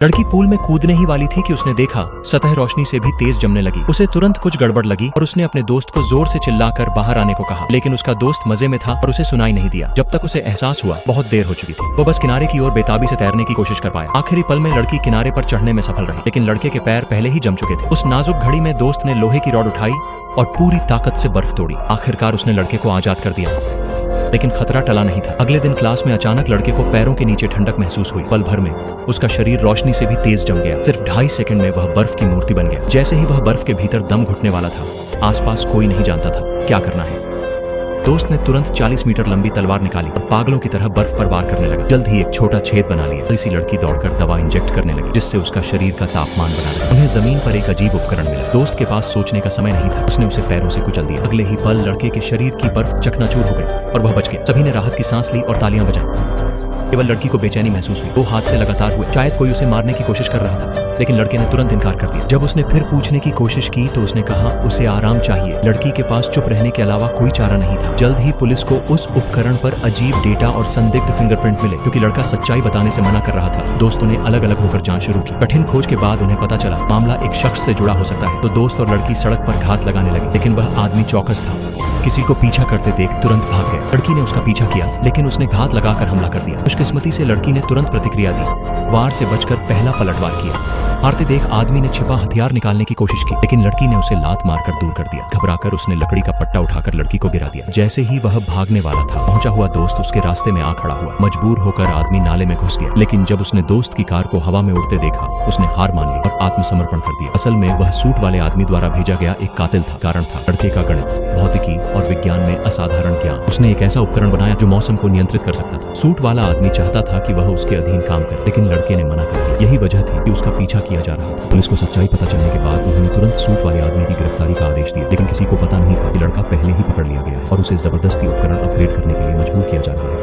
लड़की पूल में कूदने ही वाली थी कि उसने देखा सतह रोशनी से भी तेज जमने लगी। उसे तुरंत कुछ गड़बड़ लगी और उसने अपने दोस्त को जोर से चिल्लाकर बाहर आने को कहा, लेकिन उसका दोस्त मजे में था और उसे सुनाई नहीं दिया। जब तक उसे एहसास हुआ बहुत देर हो चुकी थी। वो बस किनारे की ओर बेताबी से तैरने की कोशिश कर पाया। आखिरी पल में लड़की किनारे पर चढ़ने में सफल रही, लेकिन लड़के के पैर पहले ही जम चुके थे। उस नाजुक घड़ी में दोस्त ने लोहे की रॉड उठाई और पूरी ताकत से बर्फ तोड़ी। आखिरकार उसने लड़के को आजाद कर दिया, लेकिन खतरा टला नहीं था। अगले दिन क्लास में अचानक लड़के को पैरों के नीचे ठंडक महसूस हुई। पल भर में उसका शरीर रोशनी से भी तेज जम गया। सिर्फ 2.5 सेकंड में वह बर्फ की मूर्ति बन गया। जैसे ही वह बर्फ के भीतर दम घुटने वाला था, आसपास कोई नहीं जानता था क्या करना है। दोस्त ने तुरंत 40 मीटर लंबी तलवार निकाली और पागलों की तरह बर्फ पर वार करने लगा। जल्द ही एक छोटा छेद बना लिया। इसी लड़की दौड़कर दवा इंजेक्ट करने लगी, जिससे उसका शरीर का तापमान बना रहा। उन्हें जमीन पर एक अजीब उपकरण मिला। दोस्त के पास सोचने का समय नहीं था। उसने उसे पैरों से कुचल दिया। अगले ही पल लड़के के शरीर की बर्फ चकनाचूर हो गई और वह बच गया। सभी ने राहत की सांस ली और तालियां बजाई। केवल लड़की को बेचैनी महसूस हुई। 2 हादसे लगातार हुए। शायद कोई उसे मारने की कोशिश कर रहा था, लेकिन लड़के ने तुरंत इनकार कर दिया। जब उसने फिर पूछने की कोशिश की तो उसने कहा उसे आराम चाहिए। लड़की के पास चुप रहने के अलावा कोई चारा नहीं था। जल्द ही पुलिस को उस उपकरण पर अजीब डेटा और संदिग्ध फिंगरप्रिंट मिले, क्योंकि लड़का सच्चाई बताने से मना कर रहा था। दोस्तों ने अलग अलग होकर जांच शुरू की। कठिन खोज के बाद उन्हें पता चला मामला एक शख्स से जुड़ा हो सकता है। तो दोस्त और लड़की सड़क पर घात लगाने लगे, लेकिन वह आदमी चौकस था। किसी को पीछा करते देख तुरंत भाग गया। लड़की ने उसका पीछा किया, लेकिन उसने घात लगाकर हमला कर दिया। खुशकिस्मती से लड़की ने तुरंत प्रतिक्रिया दी, वार से बचकर पहला पलटवार किया। हारते देख आदमी ने छिपा हथियार निकालने की कोशिश की, लेकिन लड़की ने उसे लात मारकर दूर कर दिया। घबराकर उसने लकड़ी का पट्टा उठाकर लड़की को गिरा दिया। जैसे ही वह भागने वाला था, पहुंचा हुआ दोस्त उसके रास्ते में आ खड़ा हुआ। मजबूर होकर आदमी नाले में घुस गया, लेकिन जब उसने दोस्त की कार को हवा में उड़ते देखा, उसने हार मान ली और आत्मसमर्पण कर दिया। असल में वह सूट वाले आदमी द्वारा भेजा गया एक कातिल था। कारण था लड़के का गणित, भौतिकी और विज्ञान में असाधारण ज्ञान। उसने एक ऐसा उपकरण बनाया जो मौसम को नियंत्रित कर सकता था। सूट वाला आदमी चाहता था कि वह उसके अधीन काम करे, लेकिन लड़के ने मना कर दिया। यही वजह थी कि उसका पीछा किया जा रहा था। पुलिस को सच्चाई पता चलने के बाद उन्होंने तुरंत सूट वाले आदमी की गिरफ्तारी का आदेश दिया, लेकिन किसी को पता नहीं था कि लड़का पहले ही पकड़ लिया गया है और उसे जबरदस्ती उपकरण अपग्रेड करने के लिए मजबूर किया जा रहा है।